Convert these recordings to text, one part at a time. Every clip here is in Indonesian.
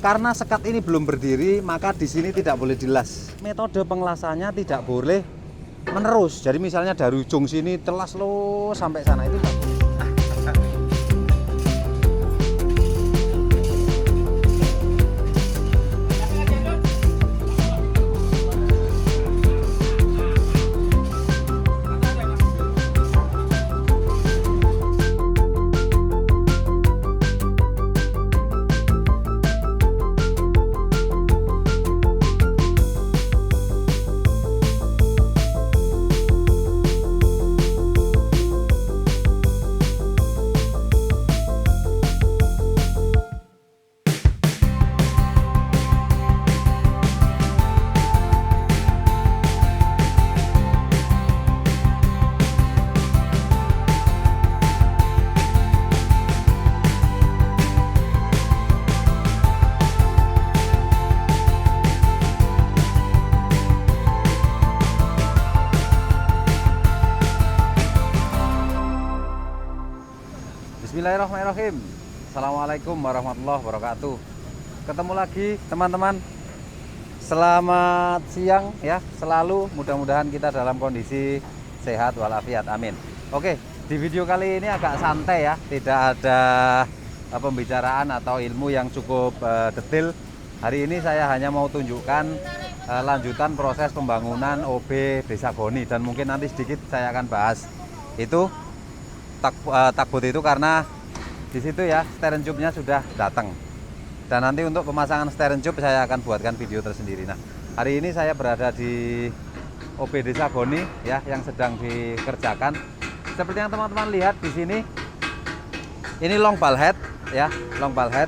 karena sekat ini belum berdiri, maka di sini tidak boleh dilas. Metode pengelasannya tidak boleh menerus. Jadi misalnya dari ujung sini telas lo sampai sana itu nggak boleh. Bismillahirrahmanirrahim. Assalamualaikum warahmatullahi wabarakatuh. Ketemu lagi teman-teman. Selamat siang ya. Selalu mudah-mudahan kita dalam kondisi sehat walafiat. Amin. Oke, di video kali ini agak santai ya. Tidak ada pembicaraan atau ilmu yang cukup detail. Hari ini saya hanya mau tunjukkan lanjutan proses pembangunan OB Desa Goni, dan mungkin nanti sedikit saya akan bahas itu takbut itu, karena di situ ya steering tube-nya sudah datang, dan nanti untuk pemasangan steering tube saya akan buatkan video tersendiri. Nah, hari ini saya berada di OB Desa Goni ya, yang sedang dikerjakan. Seperti yang teman-teman lihat di sini, ini long ball head ya, long ball head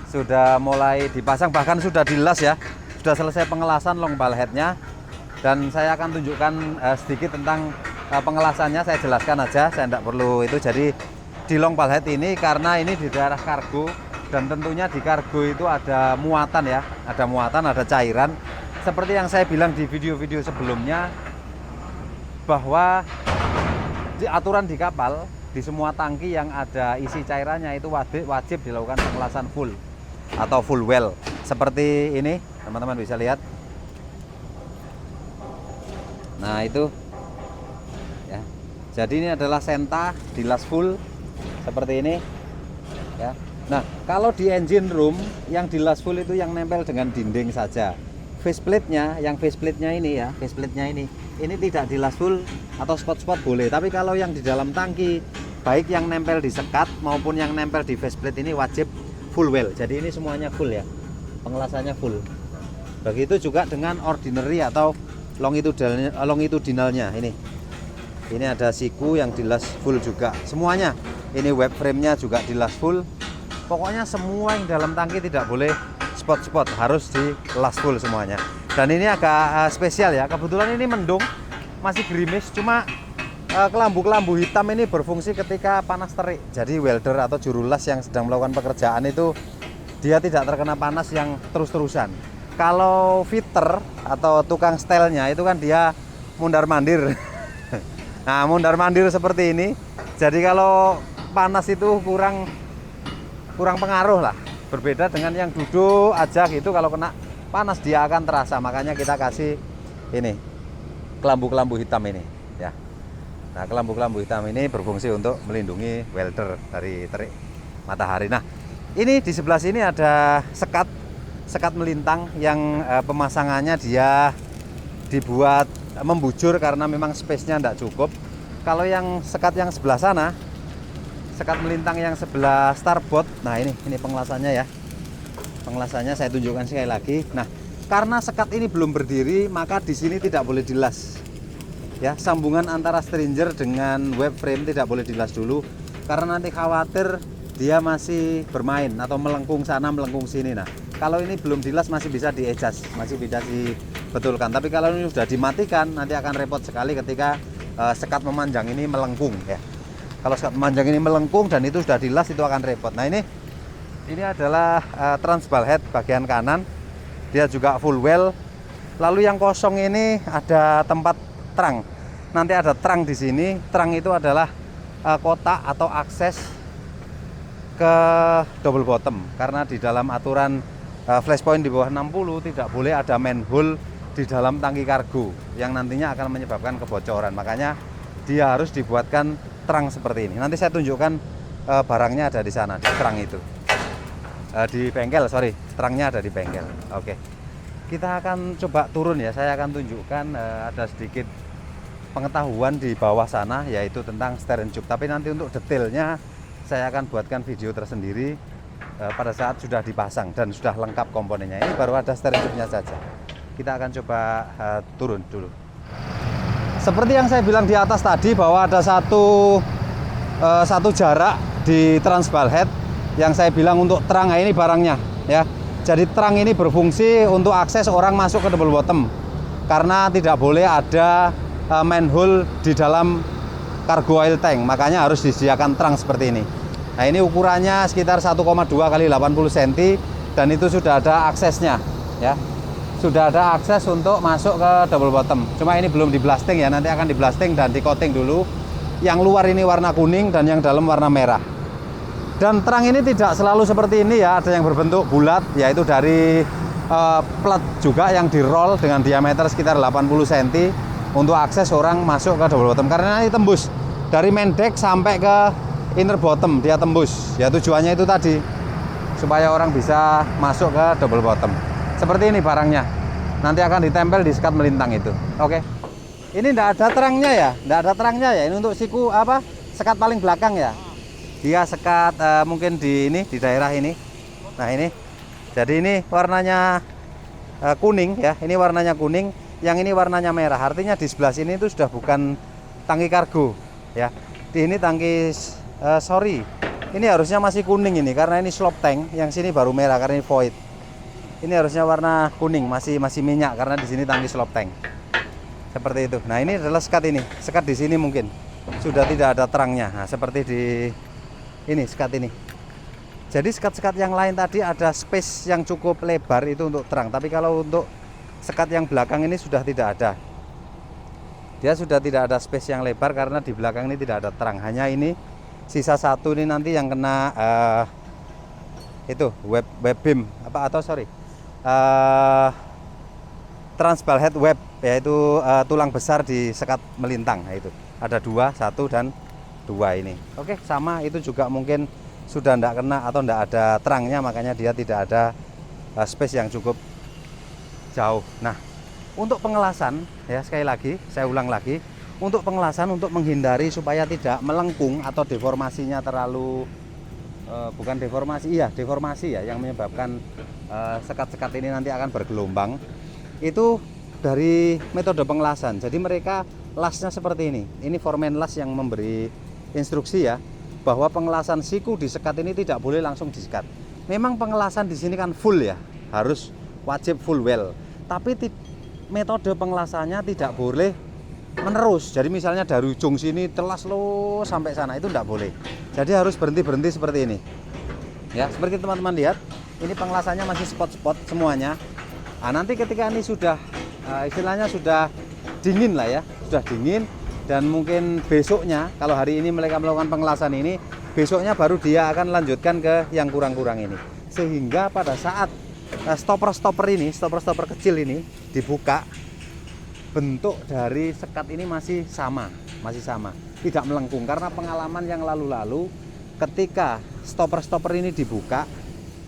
sudah mulai dipasang, bahkan sudah dilas ya, sudah selesai pengelasan long ball headnya, dan saya akan tunjukkan sedikit tentang pengelasannya. Saya jelaskan aja, saya tidak perlu itu. Jadi di long ball head ini, karena ini di daerah kargo, dan tentunya di kargo itu ada muatan ya, ada muatan, ada cairan. Seperti yang saya bilang di video-video sebelumnya, bahwa di aturan di kapal, di semua tangki yang ada isi cairannya itu wajib dilakukan pengelasan full atau full well. Seperti ini teman-teman bisa lihat. Nah itu ya, jadi ini adalah senta dilas full seperti ini ya. Nah, kalau di engine room yang dilas full itu yang nempel dengan dinding saja. Faceplate-nya, yang faceplate-nya ini ya, faceplate-nya ini tidak dilas full atau spot-spot boleh. Tapi kalau yang di dalam tangki, baik yang nempel di sekat maupun yang nempel di faceplate ini wajib full well. Jadi ini semuanya full ya, pengelasannya full. Begitu juga dengan ordinary atau longitudinalnya ini. Ini ada siku yang dilas full juga semuanya. Ini web frame-nya juga dilas full. Pokoknya semua yang dalam tangki tidak boleh spot-spot, harus dilas full semuanya. Dan ini agak spesial ya, kebetulan ini mendung, masih gerimis, cuma kelambu-kelambu hitam ini berfungsi ketika panas terik. Jadi welder atau juru las yang sedang melakukan pekerjaan itu, dia tidak terkena panas yang terus-terusan. Kalau fitter atau tukang setelnya itu kan dia mundar-mandir. Nah, mundar-mandir seperti ini. Jadi kalau panas itu kurang pengaruh lah. Berbeda dengan yang duduk aja gitu, kalau kena panas dia akan terasa. Makanya kita kasih ini kelambu-kelambu hitam ini ya. Nah, kelambu-kelambu hitam ini berfungsi untuk melindungi welder dari terik matahari. Nah, ini di sebelah sini ada sekat melintang yang pemasangannya dia dibuat membujur karena memang space-nya tidak cukup. Kalau yang sekat yang sebelah sana, sekat melintang yang sebelah starboard, nah ini pengelasannya ya. Pengelasannya saya tunjukkan sekali lagi. Nah, karena sekat ini belum berdiri, maka di sini tidak boleh dilas. Ya, sambungan antara stringer dengan web frame tidak boleh dilas dulu, karena nanti khawatir dia masih bermain atau melengkung sana melengkung sini. Nah, kalau ini belum dilas masih bisa di-adjust, masih bisa dibetulkan. Tapi kalau ini sudah dimatikan, nanti akan repot sekali ketika sekat memanjang ini melengkung ya. Kalau sekat memanjang ini melengkung dan itu sudah dilas, itu akan repot. Nah, ini adalah trans ball head bagian kanan, dia juga full well. Lalu yang kosong ini ada tempat terang. Nanti ada terang di sini. Terang itu adalah kotak atau akses ke double bottom, karena di dalam aturan flash point di bawah 60, tidak boleh ada manhole di dalam tangki kargo yang nantinya akan menyebabkan kebocoran. Makanya dia harus dibuatkan terang seperti ini. Nanti saya tunjukkan barangnya ada di sana, di terang itu. Di bengkel, sorry, terangnya ada di bengkel. Oke, kita akan coba turun ya. Saya akan tunjukkan ada sedikit pengetahuan di bawah sana, yaitu tentang steering tube. Tapi nanti untuk detailnya saya akan buatkan video tersendiri pada saat sudah dipasang dan sudah lengkap komponennya. Ini baru ada steering tube-nya saja. Kita akan coba turun dulu. Seperti yang saya bilang di atas tadi, bahwa ada satu jarak di transbal head yang saya bilang untuk terang. Nah, ini barangnya ya. Jadi terang ini berfungsi untuk akses orang masuk ke double bottom, karena tidak boleh ada manhole di dalam cargo oil tank, makanya harus disediakan terang seperti ini. Nah, ini ukurannya sekitar 1,2 kali 80 cm dan itu sudah ada aksesnya ya. Sudah ada akses untuk masuk ke double bottom. Cuma ini belum di blasting ya, nanti akan di blasting dan di coating dulu. Yang luar ini warna kuning dan yang dalam warna merah. Dan terang ini tidak selalu seperti ini ya, ada yang berbentuk bulat, yaitu dari plat juga yang di roll dengan diameter sekitar 80 cm untuk akses orang masuk ke double bottom. Karena ini tembus dari main deck sampai ke inner bottom, dia tembus. Ya tujuannya itu tadi, supaya orang bisa masuk ke double bottom. Seperti ini barangnya. Nanti akan ditempel di sekat melintang itu. Oke. Ini tidak ada terangnya ya, tidak ada terangnya ya. Ini untuk siku apa? Sekat paling belakang ya. Dia sekat mungkin di ini, di daerah ini. Nah ini. Jadi ini warnanya kuning ya. Ini warnanya kuning, yang ini warnanya merah. Artinya di sebelah sini itu sudah bukan tangki kargo ya. Di ini tangki sorry. Ini harusnya masih kuning ini karena ini slop tank. Yang sini baru merah karena ini void. Ini harusnya warna kuning, masih minyak karena di sini tangki slop tank. Seperti itu. Nah, ini adalah sekat ini. Sekat di sini mungkin sudah tidak ada terangnya. Nah, seperti di ini sekat ini. Jadi sekat-sekat yang lain tadi ada space yang cukup lebar itu untuk terang. Tapi kalau untuk sekat yang belakang ini sudah tidak ada. Dia sudah tidak ada space yang lebar karena di belakang ini tidak ada terang. Hanya ini sisa satu ini nanti yang kena itu web beam apa atau sorry. Transbal head web, yaitu tulang besar di sekat melintang. Nah, itu ada 2, 1 dan 2 ini. Oke, sama itu juga mungkin sudah tidak kena atau tidak ada terangnya, makanya dia tidak ada space yang cukup jauh. Nah, untuk pengelasan ya, sekali lagi saya ulang lagi, untuk pengelasan untuk menghindari supaya tidak melengkung atau deformasinya terlalu bukan deformasi, iya deformasi ya, yang menyebabkan sekat-sekat ini nanti akan bergelombang. Itu dari metode pengelasan. Jadi mereka lasnya seperti ini. Ini foreman las yang memberi instruksi ya, bahwa pengelasan siku di sekat ini tidak boleh langsung disekat. Memang pengelasan di sini kan full ya, harus wajib full well. Tapi metode pengelasannya tidak boleh menerus. Jadi misalnya dari ujung sini telas lo sampai sana, itu tidak boleh. Jadi harus berhenti seperti ini. Ya, seperti teman-teman lihat, ini pengelasannya masih spot-spot semuanya. Nah, nanti ketika ini sudah istilahnya sudah dingin lah ya, sudah dingin, dan mungkin besoknya kalau hari ini mereka melakukan pengelasan ini, besoknya baru dia akan lanjutkan ke yang kurang-kurang ini. Sehingga pada saat stopper kecil ini dibuka, bentuk dari sekat ini masih sama, tidak melengkung. Karena pengalaman yang lalu-lalu ketika stopper ini dibuka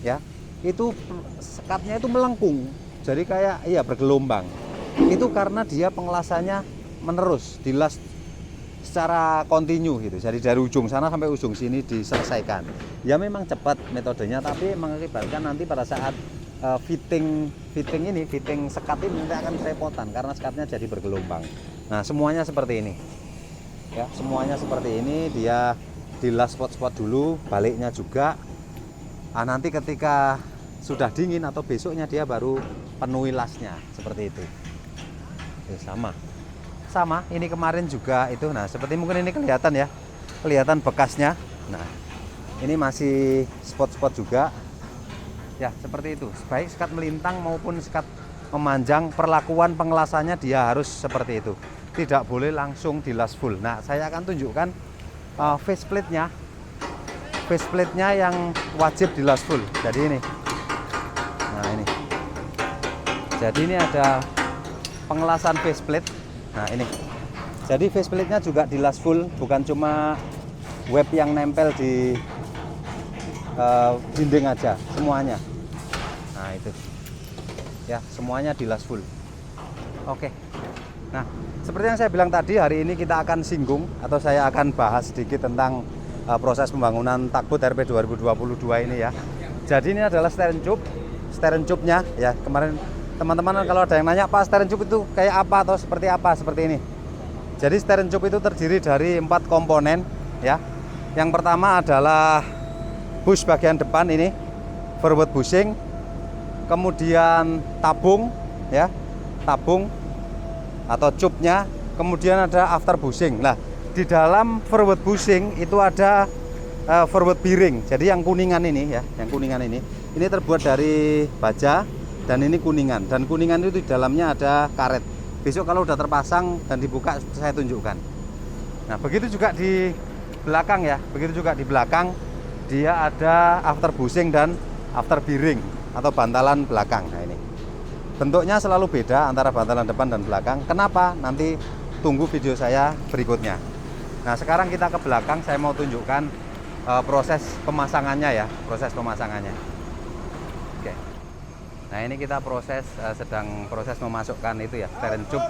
ya, itu sekatnya itu melengkung, jadi kayak iya bergelombang. Itu karena dia pengelasannya menerus, dilas secara kontinu gitu. Jadi dari ujung sana sampai ujung sini diselesaikan. Ya memang cepat metodenya, tapi mengakibatkan nanti pada saat fitting sekat ini nanti akan kerepotan karena sekatnya jadi bergelombang. Nah, semuanya seperti ini. Ya, semuanya seperti ini, dia dilas spot-spot dulu, baliknya juga. Nah, nanti ketika sudah dingin atau besoknya dia baru penuhi lasnya seperti itu. Sama ini kemarin juga itu. Nah, seperti mungkin ini kelihatan ya, kelihatan bekasnya. Nah, ini masih spot-spot juga ya, seperti itu. Baik sekat melintang maupun sekat memanjang, perlakuan pengelasannya dia harus seperti itu, tidak boleh langsung dilas full. Nah, saya akan tunjukkan faceplate-nya yang wajib dilas full. Jadi ini, nah Jadi ini ada pengelasan faceplate. Nah ini, jadi faceplate-nya juga dilas full, bukan cuma web yang nempel di dinding aja, semuanya. Nah itu ya, semuanya dilas full. Oke. Nah, seperti yang saya bilang tadi, hari ini kita akan singgung atau saya akan bahas sedikit tentang proses pembangunan Takbut RP 2022 ini ya. Jadi ini adalah steering tube-nya ya. Kemarin teman-teman kalau ada yang nanya, Pak, steering tube itu kayak apa atau seperti apa? Seperti ini. Jadi steering tube itu terdiri dari 4 komponen ya. Yang pertama adalah bush bagian depan ini, forward bushing, kemudian tabung ya, tabung atau tube-nya, kemudian ada after bushing. Nah, di dalam forward bushing itu ada forward bearing. Jadi yang kuningan ini ya, yang kuningan ini terbuat dari baja dan ini kuningan. Dan kuningan itu di dalamnya ada karet. Besok kalau udah terpasang dan dibuka saya tunjukkan. Nah, begitu juga di belakang ya, begitu juga di belakang dia ada after bushing dan after bearing atau bantalan belakang. Nah ini bentuknya selalu beda antara bantalan depan dan belakang. Kenapa? Nanti tunggu video saya berikutnya. Nah sekarang kita ke belakang, saya mau tunjukkan proses pemasangannya ya, proses pemasangannya. Oke. Nah ini kita sedang proses memasukkan itu ya, steering tube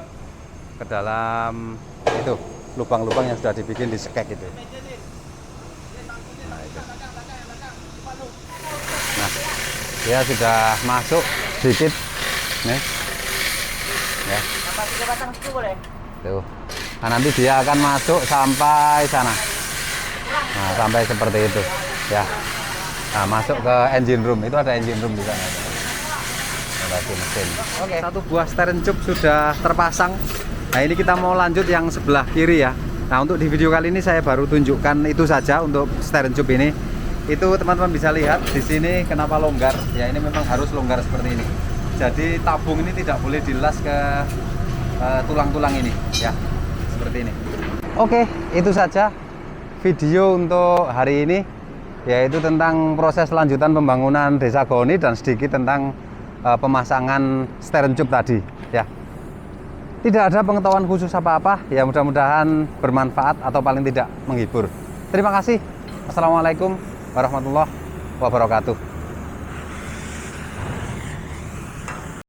ke dalam itu lubang-lubang yang sudah dibikin di skek itu. Nah, dia sudah masuk sedikit nih ya. Tuh. Nah, nanti dia akan masuk sampai sana. Nah, sampai seperti itu ya. Nah, masuk ke engine room. Itu ada engine room di sana. Ada mesin. Oke. Satu buah steering tube sudah terpasang. Nah, ini kita mau lanjut yang sebelah kiri ya. Nah, untuk di video kali ini saya baru tunjukkan itu saja untuk steering tube ini. Itu teman-teman bisa lihat di sini kenapa longgar ya, ini memang harus longgar seperti ini. Jadi tabung ini tidak boleh dilas ke tulang-tulang ini ya, seperti ini. Oke, itu saja video untuk hari ini, yaitu tentang proses lanjutan pembangunan Desa Goni dan sedikit tentang pemasangan steering tube tadi ya. Tidak ada pengetahuan khusus apa-apa ya, mudah-mudahan bermanfaat atau paling tidak menghibur. Terima kasih. Assalamualaikum warahmatullahi wabarakatuh.